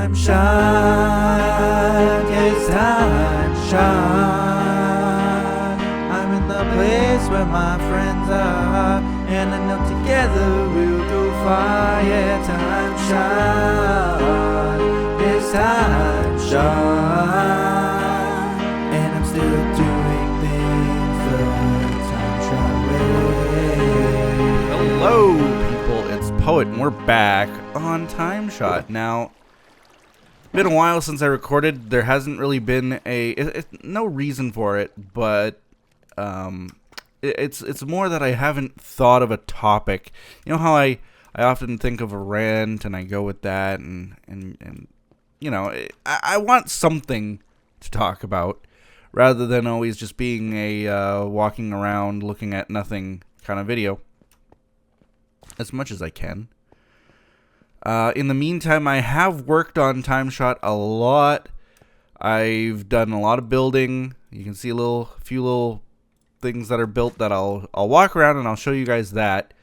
TimeShot, yes, TimeShot. I'm in the place where my friends are, and I know together we'll go far. Yeah, TimeShot, yes, TimeShot. And I'm still doing things the TimeShot way. Hello, people. It's Poet, and we're back on TimeShot. Now, been a while since I recorded. There hasn't really been no reason for it, but it's more that I haven't thought of a topic. You know how I often think of a rant and I go with that, and you know, I want something to talk about rather than always just being a walking around looking at nothing kind of video, as much as I can. In the meantime, I have worked on TimeShot a lot. I've done a lot of building. You can see a few little things that are built that I'll walk around and I'll show you guys that.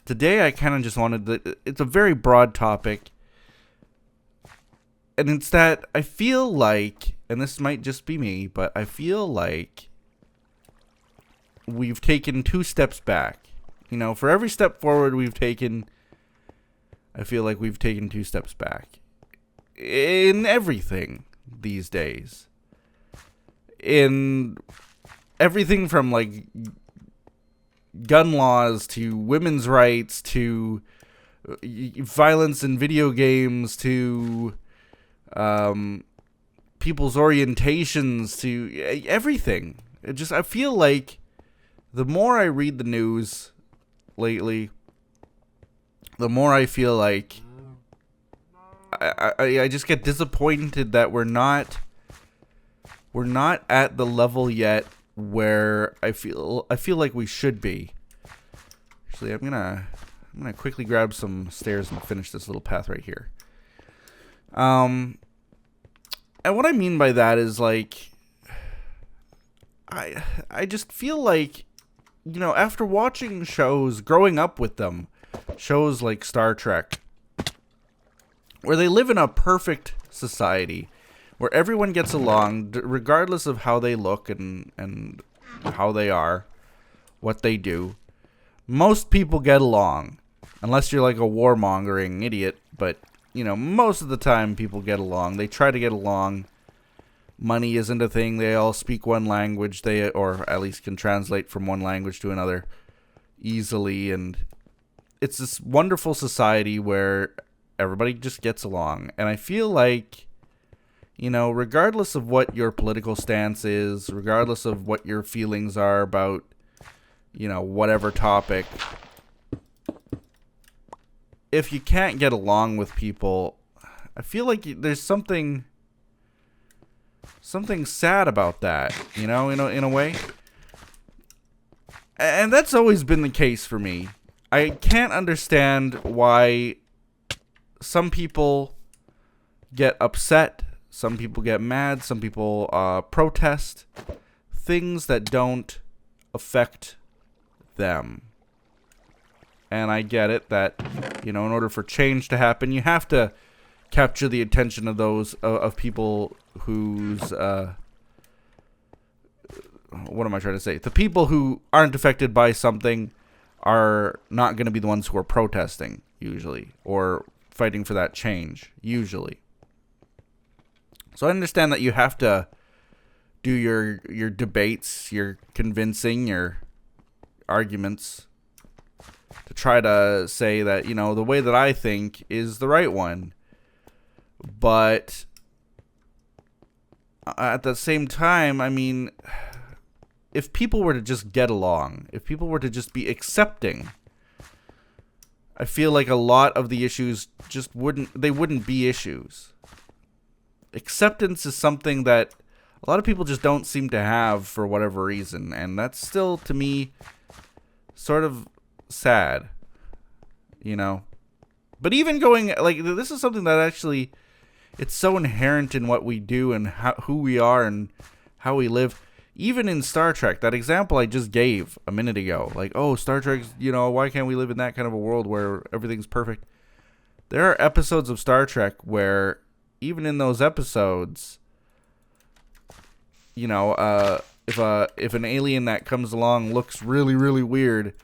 Today I kind of just wanted it's a very broad topic, and it's that I feel like, and this might just be me, but I feel like we've taken 2 steps back. You know, for every step forward we've taken, I feel like we've taken 2 steps back. In everything these days. In everything from, like, gun laws to women's rights to violence in video games to people's orientations to everything. I feel like the more I read the news lately, the more I feel like I just get disappointed that we're not at the level yet where I feel like we should be. Actually, I'm gonna quickly grab some stairs and finish this little path right here. And what I mean by that is, like, I just feel like, you know, after watching shows, growing up with them, shows like Star Trek, where they live in a perfect society, where everyone gets along, regardless of how they look and how they are, what they do. Most people get along, unless you're like a warmongering idiot, but, you know, most of the time people get along. They try to get along. Money isn't a thing. They all speak one language, or at least can translate from one language to another easily, and it's this wonderful society where everybody just gets along. And I feel like, you know, regardless of what your political stance is, regardless of what your feelings are about, you know, whatever topic, if you can't get along with people, I feel like there's something sad about that, you know, in a way. And that's always been the case for me. I can't understand why some people get upset, some people get mad, some people protest things that don't affect them. And I get it that, you know, in order for change to happen, you have to capture the attention of those of people whose what am I trying to say? The people who aren't affected by something are not going to be the ones who are protesting, usually, or fighting for that change, usually. So I understand that you have to do your debates, your convincing, your arguments, to try to say that, you know, the way that I think is the right one. But at the same time, I mean, if people were to just get along, if people were to just be accepting, I feel like a lot of the issues just wouldn't be issues. Acceptance is something that a lot of people just don't seem to have for whatever reason, and that's still, to me, sort of sad, you know. But even going, like, this is something that actually, it's so inherent in what we do and who we are and how we live. Even in Star Trek, that example I just gave a minute ago, like, oh, Star Trek, you know, why can't we live in that kind of a world where everything's perfect? There are episodes of Star Trek where, even in those episodes, you know, if an alien that comes along looks really, really weird,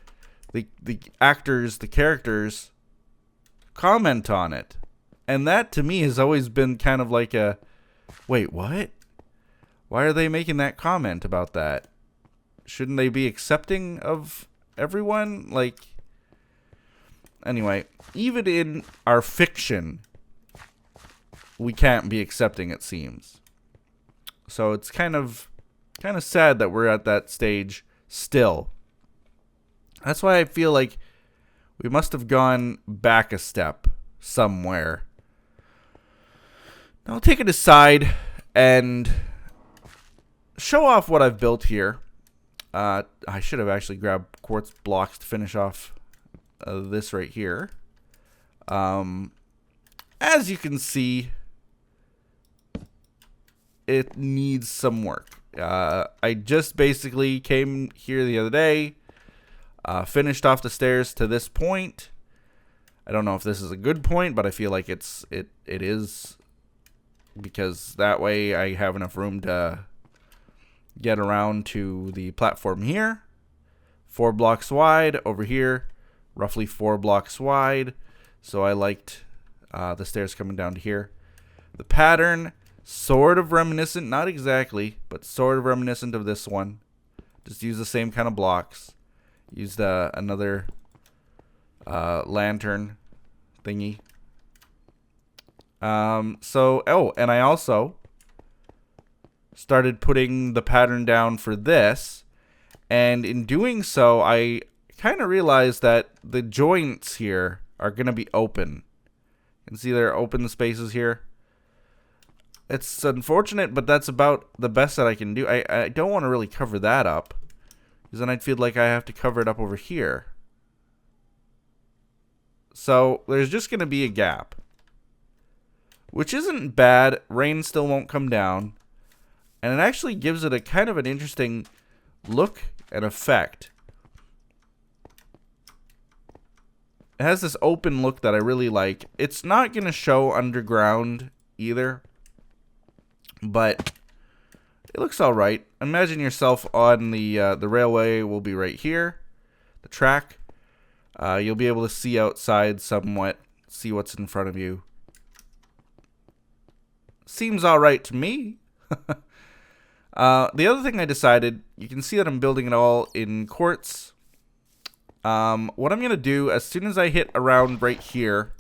the actors, the characters, comment on it. And that, to me, has always been kind of like a, wait, what? Why are they making that comment about that? Shouldn't they be accepting of everyone? Like, anyway, even in our fiction, we can't be accepting, it seems. So it's kind of sad that we're at that stage still. That's why I feel like we must have gone back a step somewhere. Now I'll take it aside and show off what I've built here. I should have actually grabbed quartz blocks to finish off this right here. As you can see, it needs some work. I just basically came here the other day, finished off the stairs to this point. I don't know if this is a good point, but I feel like it is, because that way I have enough room to get around to the platform here. 4 blocks wide over here, roughly 4 blocks wide. So I liked the stairs coming down to here. The pattern, sort of reminiscent, not exactly, but sort of reminiscent of this one. Just use the same kind of blocks. Used another lantern thingy. And I also started putting the pattern down for this, and in doing so, I kind of realized that the joints here are going to be open. You can see there are open spaces here. It's unfortunate, but that's about the best that I can do. I don't want to really cover that up, because then I'd feel like I have to cover it up over here. So there's just going to be a gap, which isn't bad. Rain still won't come down, and it actually gives it a kind of an interesting look and effect. It has this open look that I really like. It's not going to show underground either, but it looks all right. Imagine yourself on the railway will be right here, the track. You'll be able to see outside somewhat, see what's in front of you. Seems all right to me. The other thing I decided, you can see that I'm building it all in quartz. What I'm going to do, as soon as I hit around right here,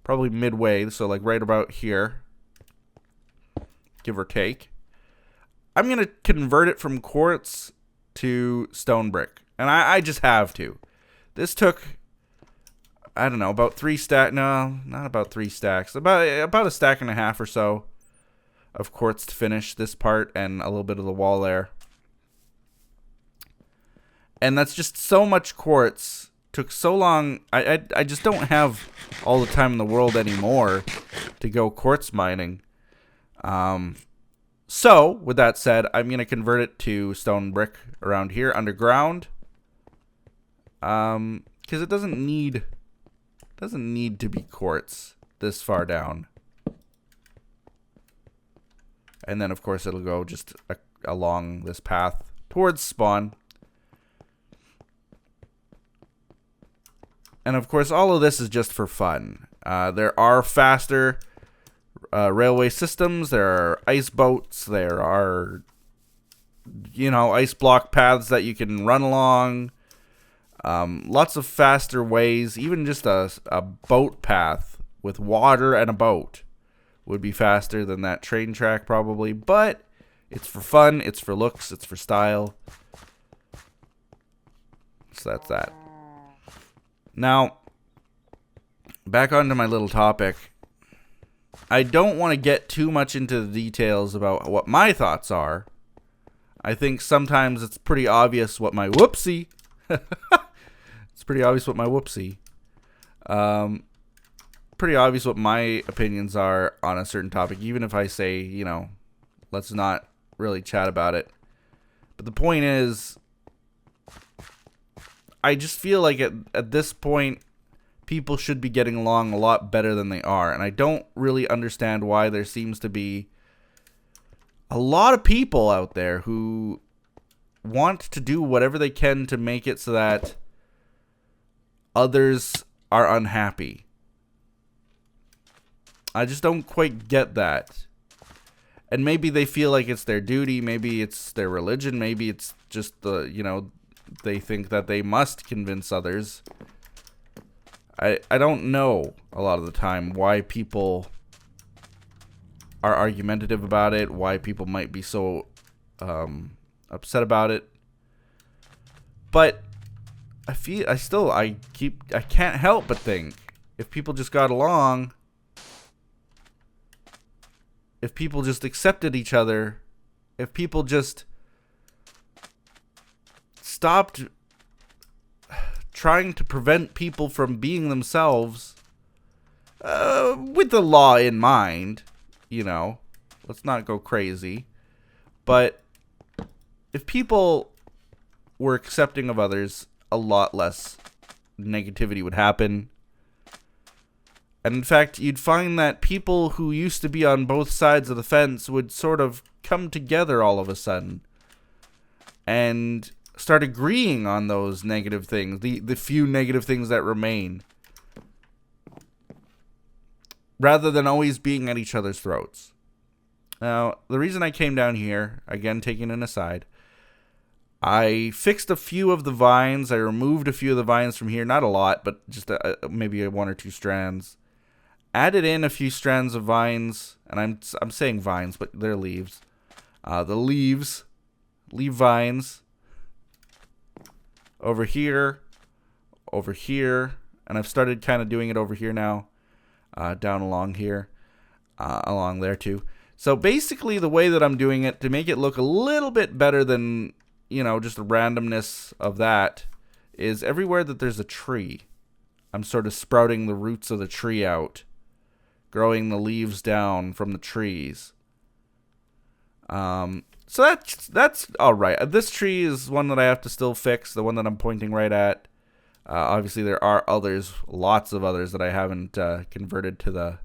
probably midway, so like right about here, give or take, I'm going to convert it from quartz to stone brick. And I just have to. This took, I don't know, about 3 stacks. No, not about 3 stacks. About a stack and a half or so of quartz to finish this part and a little bit of the wall there. And that's just so much quartz. Took so long. I just don't have all the time in the world anymore to go quartz mining. So, with that said, I'm going to convert it to stone brick around here underground. Because it doesn't need to be quartz this far down. And then, of course, it'll go just along this path towards spawn. And, of course, all of this is just for fun. There are faster railway systems. There are ice boats. There are, ice block paths that you can run along. Lots of faster ways. Even just a boat path with water and a boat would be faster than that train track probably. But it's for fun. It's for looks. It's for style. So that's that. Now, back onto my little topic. I don't want to get too much into the details about what my thoughts are. I think sometimes it's pretty obvious what my whoopsie. It's pretty obvious what my whoopsie. Pretty obvious what my opinions are on a certain topic, even if I say, let's not really chat about it. But the point is, I just feel like at this point, people should be getting along a lot better than they are. And I don't really understand why there seems to be a lot of people out there who want to do whatever they can to make it so that others are unhappy. I just don't quite get that. And maybe they feel like it's their duty, maybe it's their religion, maybe it's just the, you know, they think that they must convince others. I don't know a lot of the time why people are argumentative about it, why people might be so upset about it. But I can't help but think if people just got along, if people just accepted each other, if people just stopped trying to prevent people from being themselves, with the law in mind, you know, let's not go crazy. But if people were accepting of others, a lot less negativity would happen. And in fact, you'd find that people who used to be on both sides of the fence would sort of come together all of a sudden and start agreeing on those negative things, the few negative things that remain, rather than always being at each other's throats. Now, the reason I came down here, again taking an aside, I fixed a few of the vines. I removed a few of the vines from here. Not a lot, but just maybe one or two strands. Added in a few strands of vines, and I'm saying vines, but they're leaves. The leaf vines over here, and I've started kind of doing it over here now, down along here, along there too. So basically, the way that I'm doing it to make it look a little bit better than, you know, just the randomness of that, is everywhere that there's a tree, I'm sort of sprouting the roots of the tree out, growing the leaves down from the trees. So that's all right. This tree is one that I have to still fix, the one that I'm pointing right at. Obviously, there are others, lots of others that I haven't converted to the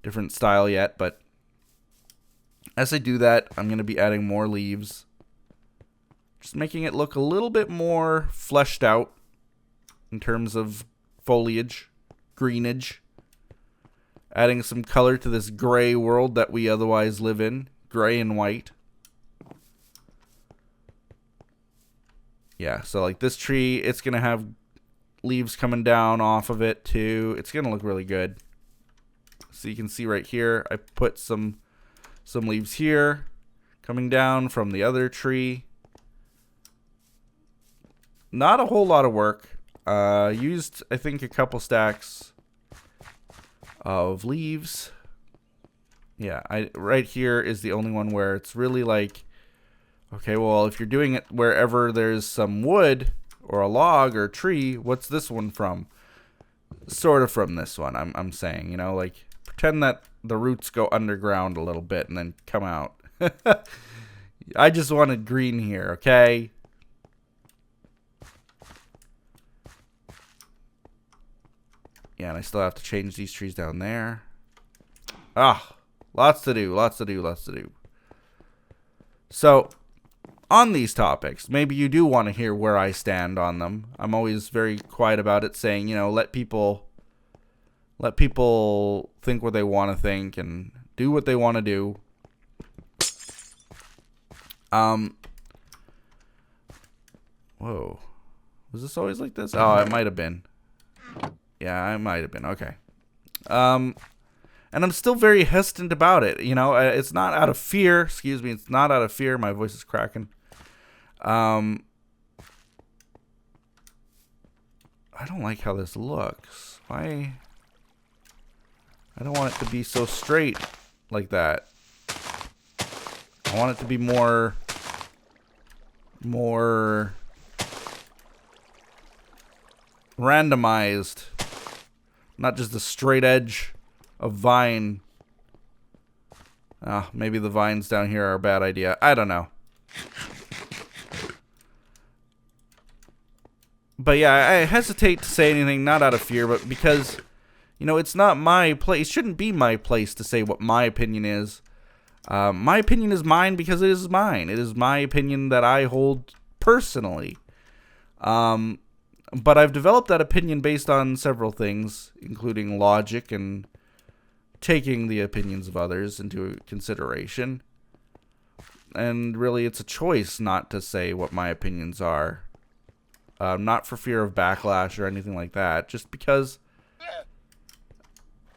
different style yet. But as I do that, I'm going to be adding more leaves, just making it look a little bit more fleshed out in terms of foliage, greenage. Adding some color to this gray world that we otherwise live in. Gray and white. Yeah, so like this tree, it's going to have leaves coming down off of it too. It's going to look really good. So you can see right here, I put some leaves here coming down from the other tree. Not a whole lot of work. Used, I think, a couple stacks of leaves. Yeah, right here is the only one where it's really like, okay, well, if you're doing it wherever there's some wood or a log or a tree, what's this one from? Sort of from this one, I'm saying, you know, like pretend that the roots go underground a little bit and then come out. I just wanted green here, okay? Yeah, and I still have to change these trees down there. Ah, lots to do, lots to do, lots to do. So, on these topics, maybe you do want to hear where I stand on them. I'm always very quiet about it, saying, you know, let people think what they want to think and do what they want to do. Whoa. Was this always like this? Oh, it might have been. Yeah, I might have been. Okay. And I'm still very hesitant about it. You know, it's not out of fear. Excuse me. It's not out of fear. My voice is cracking. I don't like how this looks. Why? I don't want it to be so straight like that. I want it to be more randomized. Not just a straight edge of vine. Maybe the vines down here are a bad idea. I don't know. But yeah, I hesitate to say anything, not out of fear, but because, you know, it's not my place. It shouldn't be my place to say what my opinion is. My opinion is mine because it is mine. It is my opinion that I hold personally. But I've developed that opinion based on several things, including logic and taking the opinions of others into consideration. And really, it's a choice not to say what my opinions are. Not for fear of backlash or anything like that. Just because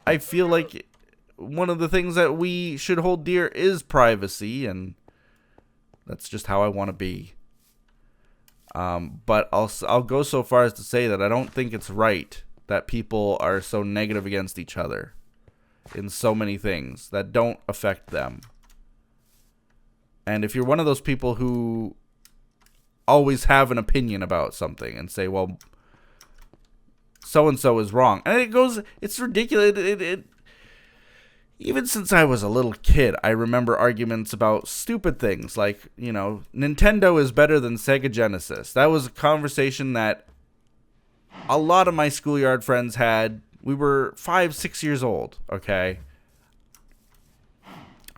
I feel like one of the things that we should hold dear is privacy. And that's just how I want to be. But I'll go so far as to say that I don't think it's right that people are so negative against each other in so many things that don't affect them. And if you're one of those people who always have an opinion about something and say, well, so-and-so is wrong. And it's ridiculous. Even since I was a little kid, I remember arguments about stupid things like, you know, Nintendo is better than Sega Genesis. That was a conversation that a lot of my schoolyard friends had. We were 5, 6 years old, okay?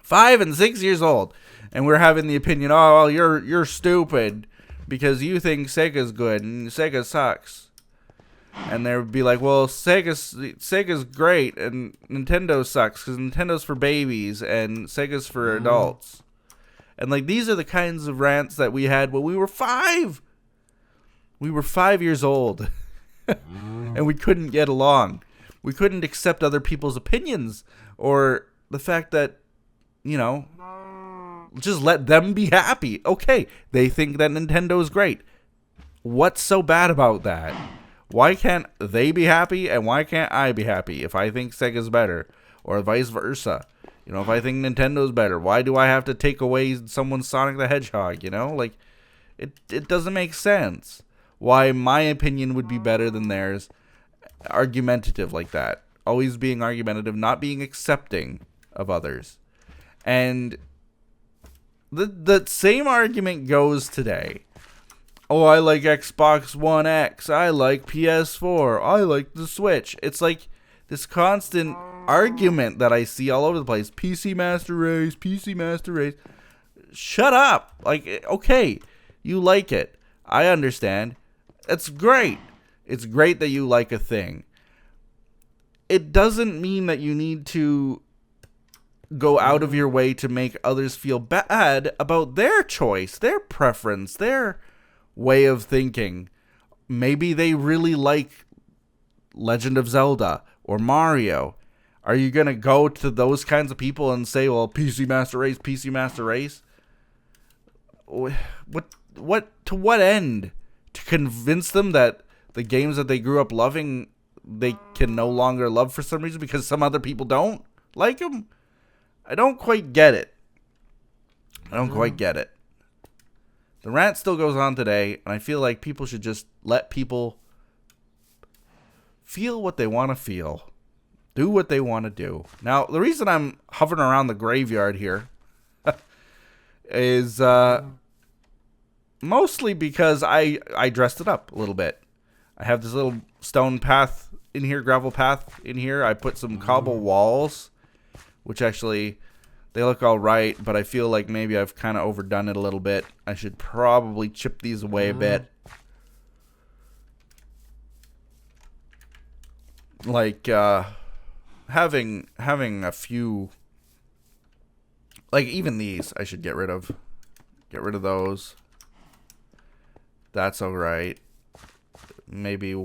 5 and 6 years old. And we're having the opinion, oh, well, you're stupid because you think Sega's good and Sega sucks. And they would be like, well, Sega's great and Nintendo sucks because Nintendo's for babies and Sega's for adults. And like these are the kinds of rants that we had when we were 5. We were 5 years old. And we couldn't get along. We couldn't accept other people's opinions or the fact that, you know, just let them be happy. Okay, they think that Nintendo is great. What's so bad about that? Why can't they be happy and why can't I be happy if I think Sega's better or vice versa? You know, if I think Nintendo's better, why do I have to take away someone's Sonic the Hedgehog, you know? Like, it doesn't make sense why my opinion would be better than theirs. Argumentative like that. Always being argumentative, not being accepting of others. And the same argument goes today. Oh, I like Xbox One X. I like PS4. I like the Switch. It's like this constant argument that I see all over the place. PC Master Race, PC Master Race. Shut up. Like, okay, you like it. I understand. It's great. It's great that you like a thing. It doesn't mean that you need to go out of your way to make others feel bad about their choice, their preference, their way of thinking. Maybe they really like Legend of Zelda or Mario. Are you going to go to those kinds of people and say, well, PC Master Race, PC Master Race? What to what end? To convince them that the games that they grew up loving, they can no longer love for some reason because some other people don't like them? I don't quite get it. The rant still goes on today, and I feel like people should just let people feel what they want to feel. Do what they want to do. Now, the reason I'm hovering around the graveyard here is mostly because I dressed it up a little bit. I have this little stone path in here, gravel path in here. I put some cobble walls, which actually, they look all right, but I feel like maybe I've kind of overdone it a little bit. I should probably chip these away a bit. Like, having a few, like even these I should get rid of. Get rid of those. That's all right. Maybe.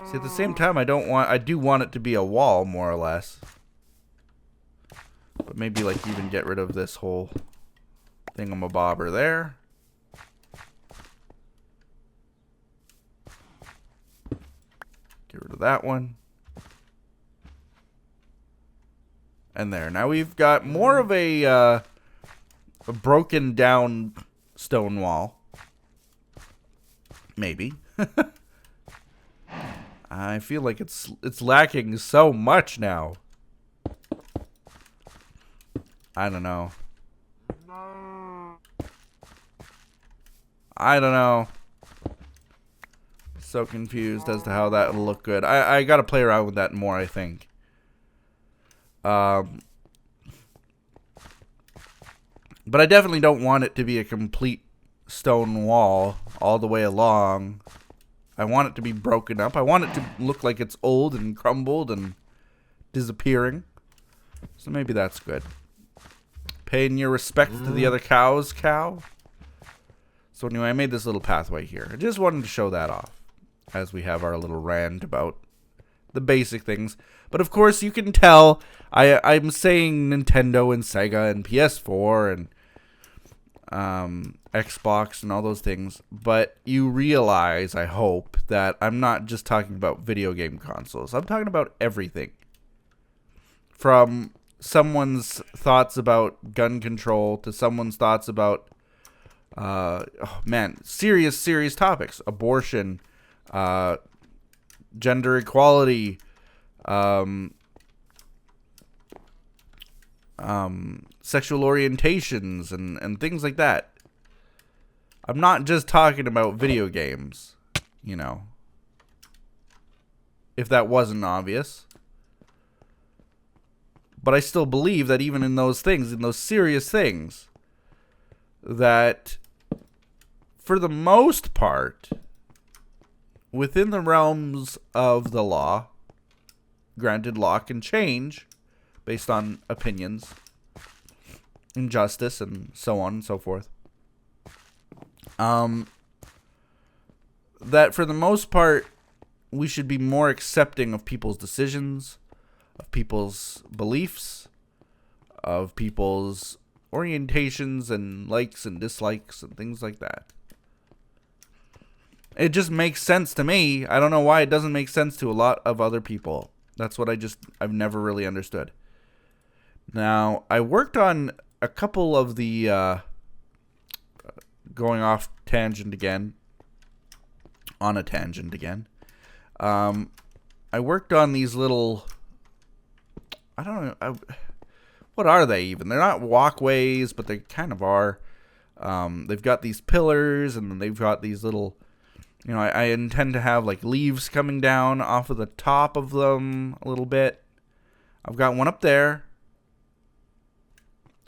See, at the same time, I do want it to be a wall, more or less. But maybe, like, even get rid of this whole thingamabobber there. Get rid of that one. And there. Now we've got more of a broken down stone wall. Maybe. I feel like it's lacking so much now. I don't know. I don't know. So confused as to how that would look good. I gotta play around with that more, I think. But I definitely don't want it to be a complete stone wall all the way along. I want it to be broken up. I want it to look like it's old and crumbled and disappearing. So maybe that's good. Paying your respect to the other cows, cow. So anyway, I made this little pathway here. I just wanted to show that off as we have our little rant about the basic things. But of course, you can tell I'm saying Nintendo and Sega and PS4 and Xbox and all those things. But you realize, I hope, that I'm not just talking about video game consoles. I'm talking about everything. From someone's thoughts about gun control to someone's thoughts about, serious topics. Abortion, gender equality, sexual orientations, and things like that. I'm not just talking about video games, you know, if that wasn't obvious. But I still believe that even in those things, in those serious things, that for the most part, within the realms of the law, granted law can change based on opinions, injustice, and so on and so forth. That for the most part, we should be more accepting of people's decisions, of people's beliefs, of people's orientations and likes and dislikes and things like that. It just makes sense to me. I don't know why it doesn't make sense to a lot of other people. That's what I've never really understood. Now, I worked on a couple of the, going off tangent again, on a tangent again. I worked on these little, I don't know, what are they even? They're not walkways, but they kind of are. They've got these pillars, and then they've got these little, you know, I intend to have like leaves coming down off of the top of them a little bit. I've got one up there.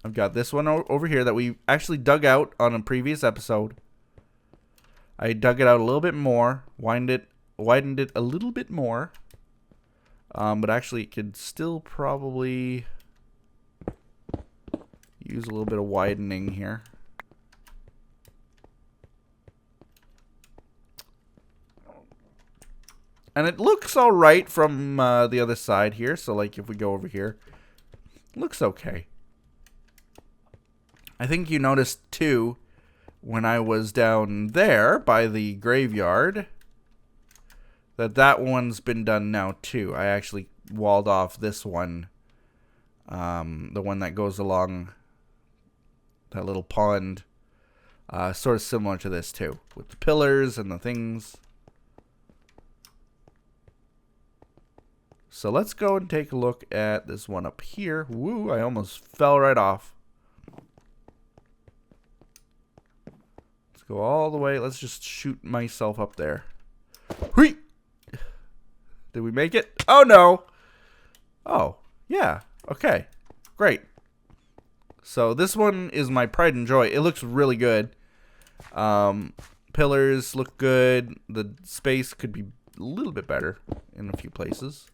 I've got this one over here that we actually dug out on a previous episode. I dug it out a little bit more, widened it a little bit more. But actually it could still probably use a little bit of widening here. And it looks alright from the other side here. So like if we go over here, looks okay. I think you noticed too, when I was down there by the graveyard, that one's been done now too. I actually walled off this one, the one that goes along that little pond, sort of similar to this too, with the pillars and the things. So let's go and take a look at this one up here. Woo, I almost fell right off. Let's go all the way. Let's just shoot myself up there. Whee! Did we make it? Oh, no. Oh, yeah. Okay. Great. So this one is my pride and joy. It looks really good. Pillars look good. The space could be a little bit better in a few places.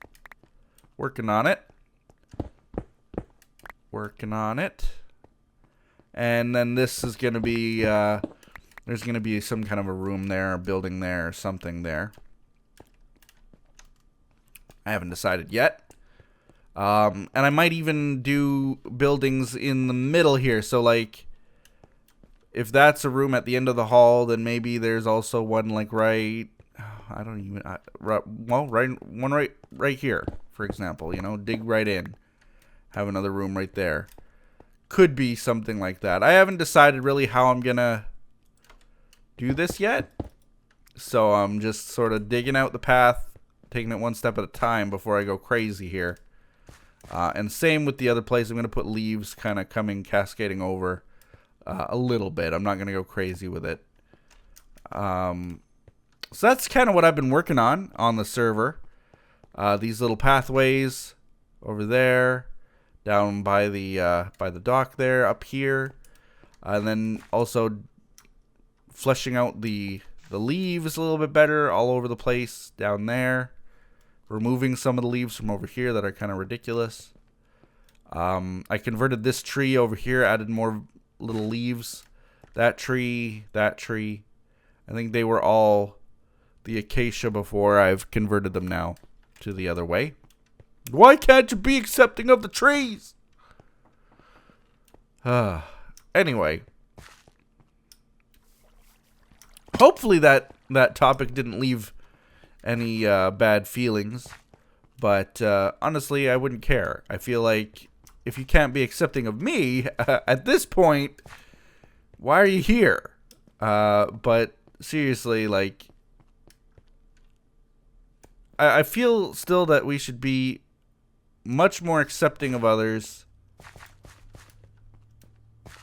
Working on it. Working on it. And then this is going to be, there's going to be some kind of a room there, a building there, or something there. I haven't decided yet. And I might even do buildings in the middle here. So, like, if that's a room at the end of the hall, then maybe there's also one, like, right... I don't even... right here, for example. You know, dig right in. Have another room right there. Could be something like that. I haven't decided really how I'm gonna do this yet. So I'm just sort of digging out the path, taking it one step at a time before I go crazy here. And same with the other place. I'm going to put leaves kind of coming, cascading over a little bit. I'm not going to go crazy with it. So that's kind of what I've been working on the server. These little pathways over there, down by the dock there, up here, and then also fleshing out the leaves a little bit better all over the place down there. Removing some of the leaves from over here that are kind of ridiculous. I converted this tree over here, added more little leaves. That tree. I think they were all the acacia before. I've converted them now to the other way. Why can't you be accepting of the trees? Anyway. Hopefully that topic didn't leave any bad feelings. But honestly, I wouldn't care. I feel like if you can't be accepting of me at this point, why are you here? But seriously, like, I feel still that we should be much more accepting of others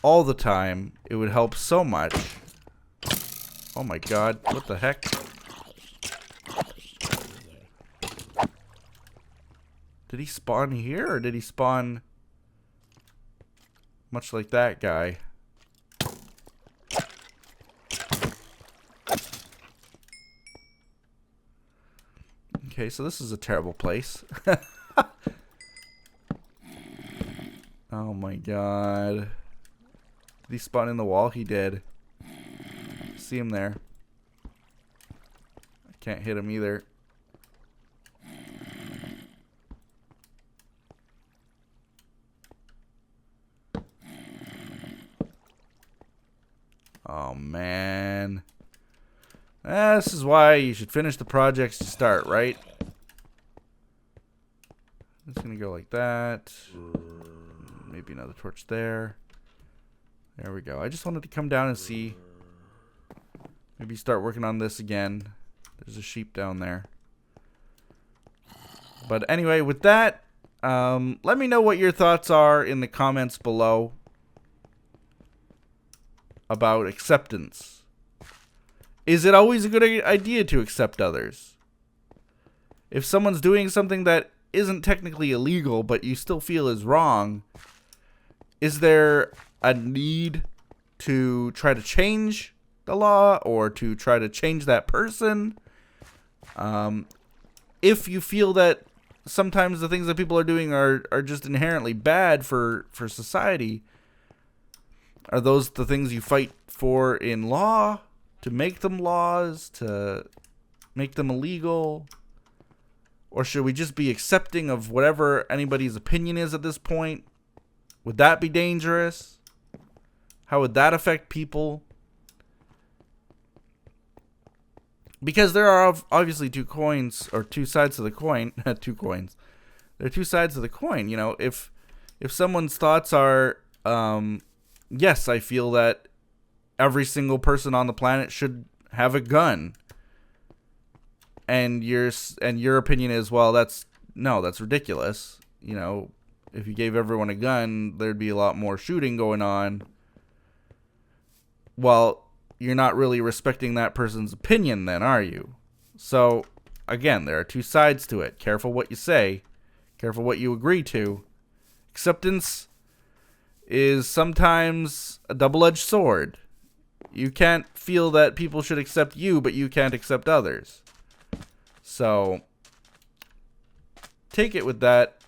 all the time. It would help so much. Oh my god, what the heck? Did he spawn here, or did he spawn much like that guy? Okay, so this is a terrible place. Oh my god. Did he spawn in the wall? He did. See him there. I can't hit him either. Oh man. This is why you should finish the projects to start, right? It's gonna go like that. Maybe another torch there. There we go. I just wanted to come down and see. Maybe start working on this again. There's a sheep down there. But anyway, with that, let me know what your thoughts are in the comments below about acceptance. Is it always a good idea to accept others? If someone's doing something that isn't technically illegal, but you still feel is wrong, is there a need to try to change the law or to try to change that person? If you feel that sometimes the things that people are doing are just inherently bad for society, are those the things you fight for in law? To make them laws? To make them illegal? Or should we just be accepting of whatever anybody's opinion is at this point? Would that be dangerous? How would that affect people? Because there are obviously two coins, or two sides to the coin. Two coins. There are two sides to the coin. You know, if someone's thoughts are, yes, I feel that every single person on the planet should have a gun. And your opinion is, well, that's ridiculous. You know, if you gave everyone a gun, there'd be a lot more shooting going on. Well, you're not really respecting that person's opinion then, are you? So, again, there are two sides to it. Careful what you say. Careful what you agree to. Acceptance is sometimes a double-edged sword. You can't feel that people should accept you, but you can't accept others. So, take it with that.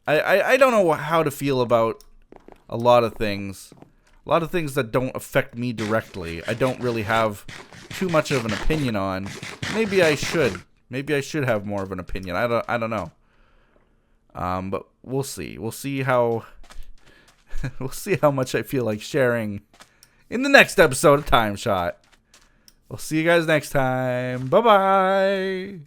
I don't know how to feel about a lot of things. A lot of things that don't affect me directly. I don't really have too much of an opinion on. Maybe I should. Maybe I should have more of an opinion. I don't know. But we'll see. We'll see how we'll see how much I feel like sharing in the next episode of TimeShot. We'll see you guys next time. Bye-bye.